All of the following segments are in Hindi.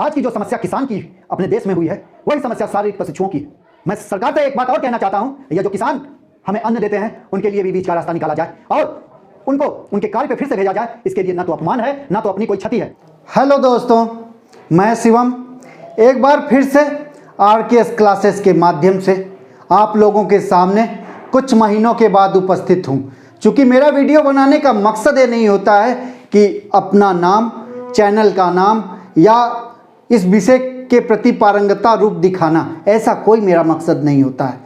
आज की जो समस्या किसान की अपने देश में हुई है वही समस्या शारीरिक प्रशिक्षुओं की है। मैं सरकार से एक बात और कहना चाहता हूं, ये जो किसान हमें अन्न देते हैं उनके लिए भी बीच का रास्ता निकाला जाए और उनको उनके कार्य पे फिर से भेजा जाए। इसके लिए ना तो अपमान है ना तो अपनी कोई क्षति है। हेलो दोस्तों, मैं शिवम एक बार फिर से RKS क्लासेस के माध्यम से आप लोगों के सामने कुछ महीनों के बाद उपस्थित हूं। चूँकि मेरा वीडियो बनाने का मकसद ये नहीं होता है कि अपना नाम, चैनल का नाम या इस विषय के प्रति पारंगता रूप दिखाना, ऐसा कोई मेरा मकसद नहीं होता है।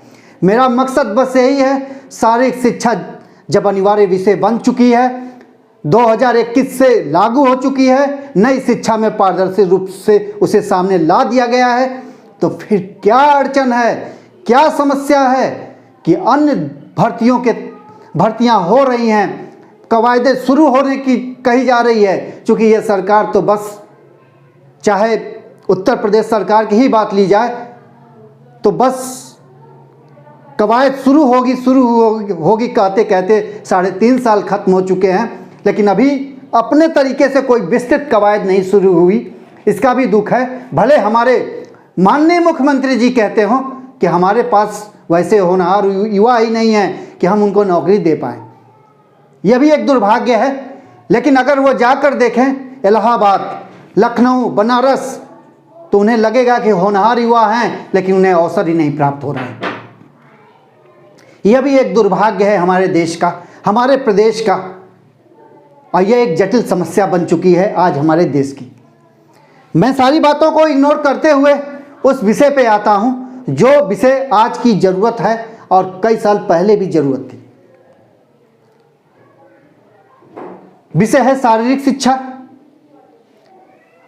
मेरा मकसद बस यही है, शारीरिक शिक्षा जब अनिवार्य विषय बन चुकी है, 2021 से लागू हो चुकी है, नई शिक्षा में पारदर्शी रूप से उसे सामने ला दिया गया है, तो फिर क्या अड़चन है, क्या समस्या है कि अन्य भर्तियां हो रही हैं, कवायदे शुरू होने की कही जा रही है। क्योंकि ये सरकार तो बस, चाहे उत्तर प्रदेश सरकार की ही बात ली जाए तो बस कवायद शुरू होगी कहते कहते 3.5 साल खत्म हो चुके हैं, लेकिन अभी अपने तरीके से कोई विस्तृत कवायद नहीं शुरू हुई। इसका भी दुख है। भले हमारे माननीय मुख्यमंत्री जी कहते हो कि हमारे पास वैसे होनहार युवा ही नहीं है कि हम उनको नौकरी दे पाएँ, यह भी एक दुर्भाग्य है। लेकिन अगर वो जाकर देखें इलाहाबाद, लखनऊ, बनारस, तो उन्हें लगेगा कि होनहार युवा हैं, लेकिन उन्हें अवसर ही नहीं प्राप्त हो रहा है। यह भी एक दुर्भाग्य है हमारे देश का, हमारे प्रदेश का, और यह एक जटिल समस्या बन चुकी है आज हमारे देश की। मैं सारी बातों को इग्नोर करते हुए उस विषय पे आता हूं जो विषय आज की जरूरत है और कई साल पहले भी जरूरत थी। विषय है शारीरिक शिक्षा।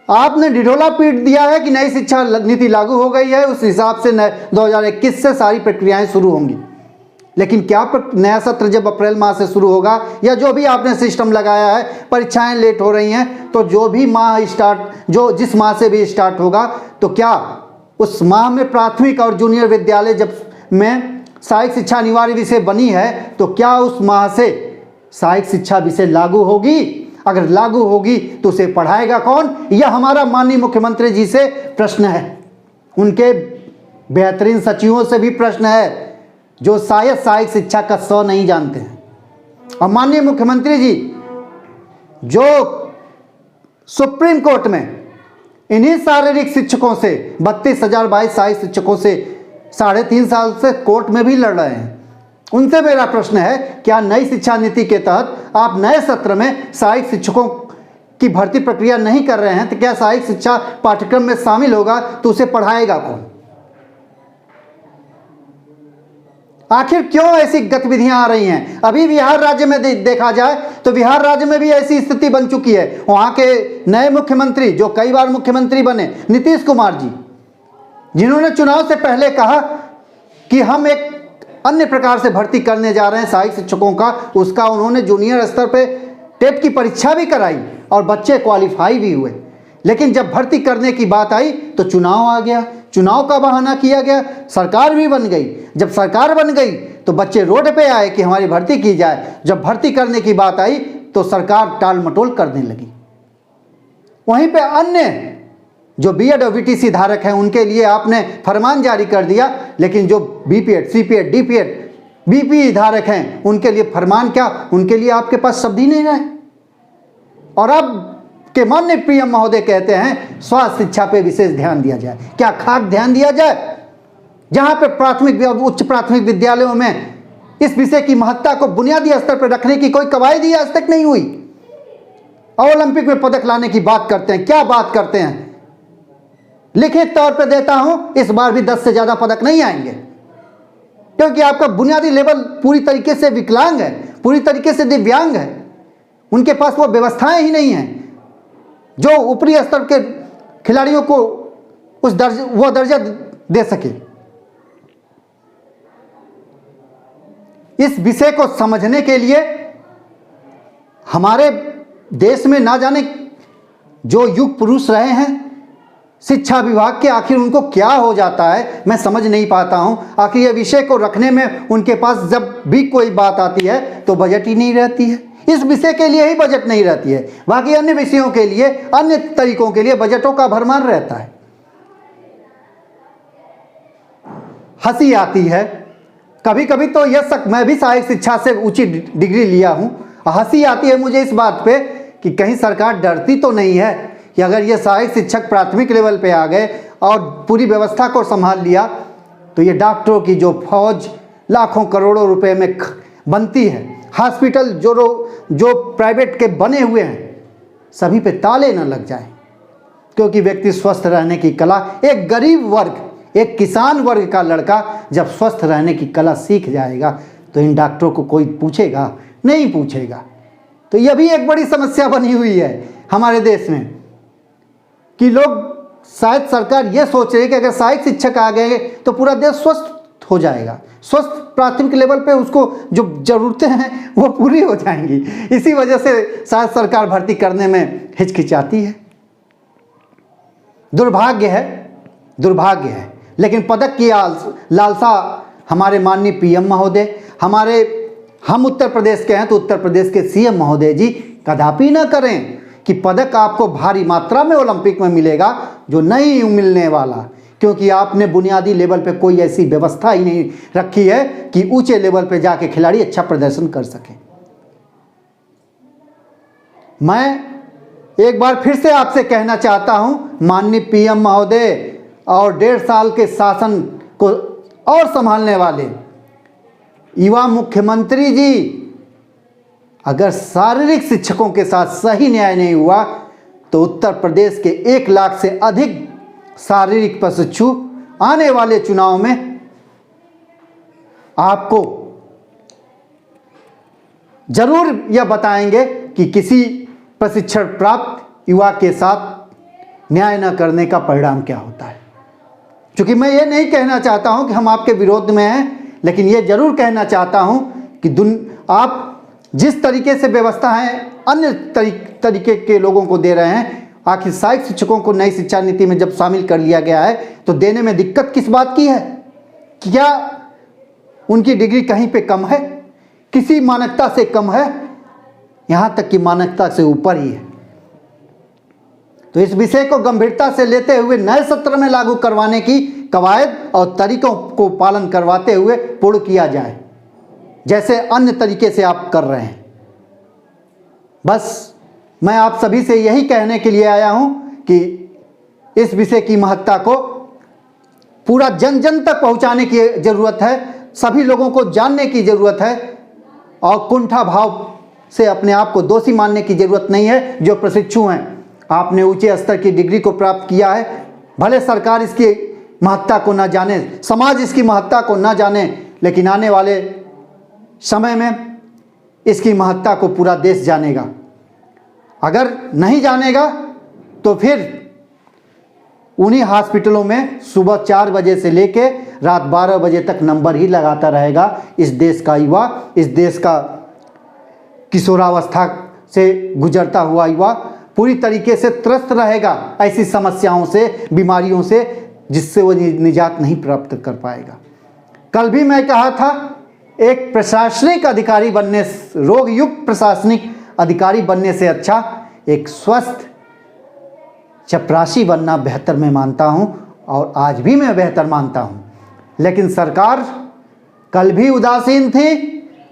आपने ढिढोला पीट दिया है कि नई शिक्षा नीति लागू हो गई है, उस हिसाब से 2021 से सारी प्रक्रियाएं शुरू होंगी। लेकिन क्या नया सत्र जब अप्रैल माह से शुरू होगा, या जो भी आपने सिस्टम लगाया है, परीक्षाएं लेट हो रही हैं, तो जो भी माह जिस माह से भी स्टार्ट होगा, तो क्या उस माह में प्राथमिक और जूनियर विद्यालय जब में सहायक शिक्षा अनिवार्य विषय बनी है, तो क्या उस माह से सहायक शिक्षा विषय लागू होगी? अगर लागू होगी तो उसे पढ़ाएगा कौन? यह हमारा माननीय मुख्यमंत्री जी से प्रश्न है। उनके बेहतरीन सचिवों से भी प्रश्न है, जो शायद सहायक शिक्षा का 100 नहीं जानते हैं। और माननीय मुख्यमंत्री जी जो सुप्रीम कोर्ट में इन्हीं शारीरिक शिक्षकों से 32,022 सहायक शिक्षकों से 3.5 साल से कोर्ट में भी लड़ रहे हैं, उनसे मेरा प्रश्न है, क्या नई शिक्षा नीति के तहत आप नए सत्र में सहायक शिक्षकों की भर्ती प्रक्रिया नहीं कर रहे हैं, तो क्या सहायक शिक्षा पाठ्यक्रम में शामिल होगा तो उसे पढ़ाएगा कौन? आखिर क्यों ऐसी गतिविधियां आ रही हैं? अभी बिहार राज्य में देखा जाए तो बिहार राज्य में भी ऐसी स्थिति बन चुकी है। वहां के नए मुख्यमंत्री, जो कई बार मुख्यमंत्री बने, नीतीश कुमार जी, जिन्होंने चुनाव से पहले कहा कि हम एक अन्य प्रकार से भर्ती करने जा रहे हैं सहायक शिक्षकों का, उसका उन्होंने जूनियर स्तर पे टेट की परीक्षा भी कराई और बच्चे क्वालिफाई भी हुए। लेकिन जब भर्ती करने की बात आई तो चुनाव आ गया, चुनाव का बहाना किया गया, सरकार भी बन गई। जब सरकार बन गई तो बच्चे रोड पे आए कि हमारी भर्ती की जाए। जब भर्ती करने की बात आई तो सरकार टाल मटोल करने लगी। वहीं पे अन्य जो बीएड और VTC धारक हैं उनके लिए आपने फरमान जारी कर दिया, लेकिन जो BPED, CPED, DPED, BPE धारक हैं उनके लिए फरमान क्या, उनके लिए आपके पास शब्द ही नहीं रहे। और अब के माननीय PM महोदय कहते हैं स्वास्थ्य शिक्षा पे विशेष ध्यान दिया जाए। क्या खास ध्यान दिया जाए? जहां पे प्राथमिक और उच्च प्राथमिक विद्यालयों में इस विषय की महत्ता को बुनियादी स्तर पर रखने की कोई कवायद ही आज तक नहीं हुई। ओलंपिक में पदक लाने की बात करते हैं, क्या बात करते हैं? लिखित तौर पे देता हूं, इस बार भी 10 से ज्यादा पदक नहीं आएंगे, क्योंकि आपका बुनियादी लेवल पूरी तरीके से विकलांग है, पूरी तरीके से दिव्यांग है। उनके पास वो व्यवस्थाएं ही नहीं हैं जो ऊपरी स्तर के खिलाड़ियों को वो दर्जा दे सके। इस विषय को समझने के लिए हमारे देश में ना जाने जो युग पुरुष रहे हैं शिक्षा विभाग के, आखिर उनको क्या हो जाता है मैं समझ नहीं पाता हूं। आखिर ये विषय को रखने में उनके पास जब भी कोई बात आती है तो बजट ही नहीं रहती है। इस विषय के लिए ही बजट नहीं रहती है, बाकी अन्य विषयों के लिए, अन्य तरीकों के लिए बजटों का भरमार रहता है। हंसी आती है कभी कभी तो यह मैं भी सहायक शिक्षा से ऊंची डिग्री लिया हूं, हंसी आती है मुझे इस बात पे कि कहीं सरकार डरती तो नहीं है कि अगर ये सहायक शिक्षक प्राथमिक लेवल पे आ गए और पूरी व्यवस्था को संभाल लिया तो ये डॉक्टरों की जो फौज लाखों करोड़ों रुपए में बनती है, हॉस्पिटल जो प्राइवेट के बने हुए हैं सभी पे ताले न लग जाए। क्योंकि व्यक्ति स्वस्थ रहने की कला, एक गरीब वर्ग, एक किसान वर्ग का लड़का जब स्वस्थ रहने की कला सीख जाएगा तो इन डॉक्टरों को कोई पूछेगा नहीं पूछेगा। तो यह भी एक बड़ी समस्या बनी हुई है हमारे देश में कि लोग, शायद सरकार यह सोच रही है कि अगर सहायक शिक्षक आ गए तो पूरा देश स्वस्थ हो जाएगा, स्वस्थ प्राथमिक लेवल पे उसको जो ज़रूरतें हैं वो पूरी हो जाएंगी। इसी वजह से शायद सरकार भर्ती करने में हिचकिचाती है। दुर्भाग्य है, लेकिन पदक की लालसा हमारे माननीय पीएम महोदय, हम उत्तर प्रदेश के हैं तो उत्तर प्रदेश के सीएम महोदय जी कदापि न करें कि पदक आपको भारी मात्रा में ओलंपिक में मिलेगा, जो नहीं मिलने वाला, क्योंकि आपने बुनियादी लेवल पे कोई ऐसी व्यवस्था ही नहीं रखी है कि ऊंचे लेवल पे जाके खिलाड़ी अच्छा प्रदर्शन कर सके। मैं एक बार फिर से आपसे कहना चाहता हूं माननीय पीएम महोदय और 1.5 साल के शासन को और संभालने वाले युवा मुख्यमंत्री जी, अगर शारीरिक शिक्षकों के साथ सही न्याय नहीं हुआ तो उत्तर प्रदेश के 1 लाख से अधिक शारीरिक प्रशिक्षु आने वाले चुनाव में आपको जरूर यह बताएंगे कि किसी प्रशिक्षण प्राप्त युवा के साथ न्याय न करने का परिणाम क्या होता है। क्योंकि मैं ये नहीं कहना चाहता हूं कि हम आपके विरोध में हैं, लेकिन ये जरूर कहना चाहता हूं कि आप जिस तरीके से व्यवस्था है अन्य तरीके के लोगों को दे रहे हैं, आखिर सहायक शिक्षकों को नई शिक्षा नीति में जब शामिल कर लिया गया है तो देने में दिक्कत किस बात की है? क्या उनकी डिग्री कहीं पे कम है? किसी मानकता से कम है? यहाँ तक कि मानकता से ऊपर ही है। तो इस विषय को गंभीरता से लेते हुए नए सत्र में लागू करवाने की कवायद और तरीकों को पालन करवाते हुए पूर्ण किया जाए, जैसे अन्य तरीके से आप कर रहे हैं। बस मैं आप सभी से यही कहने के लिए आया हूं कि इस विषय की महत्ता को पूरा जन जन तक पहुंचाने की ज़रूरत है, सभी लोगों को जानने की ज़रूरत है और कुंठा भाव से अपने आप को दोषी मानने की ज़रूरत नहीं है। जो प्रशिक्षु हैं, आपने ऊंचे स्तर की डिग्री को प्राप्त किया है, भले सरकार इसकी महत्ता को ना जाने, समाज इसकी महत्ता को ना जाने, लेकिन आने वाले समय में इसकी महत्ता को पूरा देश जानेगा। अगर नहीं जानेगा तो फिर उन्हीं हॉस्पिटलों में सुबह 4 बजे से लेके रात 12 बजे तक नंबर ही लगाता रहेगा इस देश का युवा, इस देश का किशोरावस्था से गुजरता हुआ युवा पूरी तरीके से त्रस्त रहेगा ऐसी समस्याओं से, बीमारियों से, जिससे वो निजात नहीं प्राप्त कर पाएगा। कल भी मैं कहा था, एक प्रशासनिक अधिकारी बनने, रोग युक्त प्रशासनिक अधिकारी बनने से अच्छा एक स्वस्थ चपरासी बनना बेहतर मैं मानता हूं, और आज भी मैं बेहतर मानता हूं। लेकिन सरकार कल भी उदासीन थी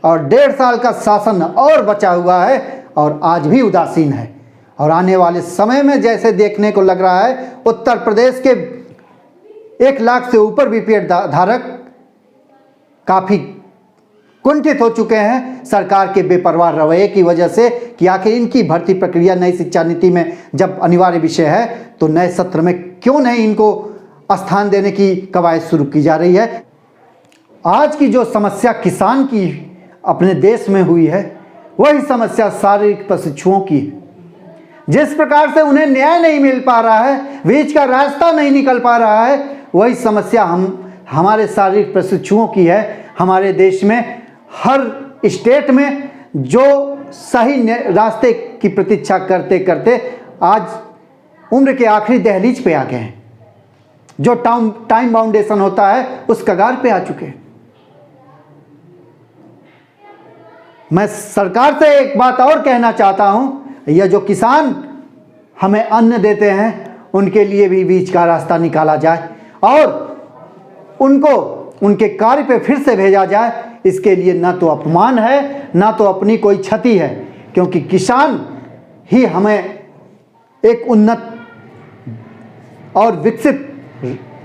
और 1.5 साल का शासन और बचा हुआ है और आज भी उदासीन है। और आने वाले समय में जैसे देखने को लग रहा है, उत्तर प्रदेश के 1 लाख से ऊपर बीपीएड धारक काफ़ी कुंठित हो चुके हैं सरकार के बेपरवाह रवैये की वजह से कि आखिर इनकी भर्ती प्रक्रिया नई शिक्षा नीति में जब अनिवार्य विषय है तो नए सत्र में क्यों नहीं इनको स्थान देने की कवायद शुरू की जा रही है। आज की जो समस्या किसान की अपने देश में हुई है, वही समस्या शारीरिक प्रशिक्षुओं की है। जिस प्रकार से उन्हें न्याय नहीं मिल पा रहा है, बीच का रास्ता नहीं निकल पा रहा है, वही समस्या हमारे शारीरिक प्रशिक्षुओं की है। हमारे देश में हर स्टेट में जो सही रास्ते की प्रतीक्षा करते करते आज उम्र के आखिरी दहलीज पे आ गए हैं, जो टाइम बाउंडेशन होता है उस कगार पे आ चुके हैं। मैं सरकार से एक बात और कहना चाहता हूं, यह जो किसान हमें अन्न देते हैं उनके लिए भी बीच का रास्ता निकाला जाए और उनको उनके कार्य पे फिर से भेजा जाए। इसके लिए ना तो अपमान है ना तो अपनी कोई क्षति है, क्योंकि किसान ही हमें एक उन्नत और विकसित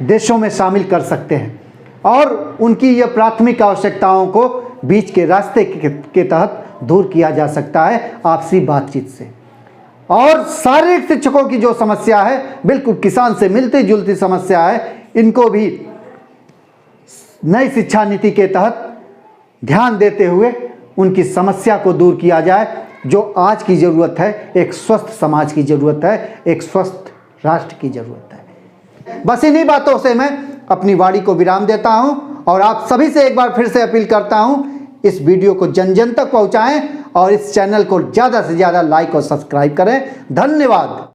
देशों में शामिल कर सकते हैं और उनकी यह प्राथमिक आवश्यकताओं को बीच के रास्ते के तहत दूर किया जा सकता है आपसी बातचीत से। और शारीरिक शिक्षकों की जो समस्या है बिल्कुल किसान से मिलती जुलती समस्या है, इनको भी नई शिक्षा नीति के तहत ध्यान देते हुए उनकी समस्या को दूर किया जाए। जो आज की ज़रूरत है, एक स्वस्थ समाज की ज़रूरत है, एक स्वस्थ राष्ट्र की ज़रूरत है। बस इन्हीं बातों से मैं अपनी वाणी को विराम देता हूं और आप सभी से एक बार फिर से अपील करता हूं, इस वीडियो को जन जन तक पहुंचाएं और इस चैनल को ज़्यादा से ज़्यादा लाइक और सब्सक्राइब करें। धन्यवाद।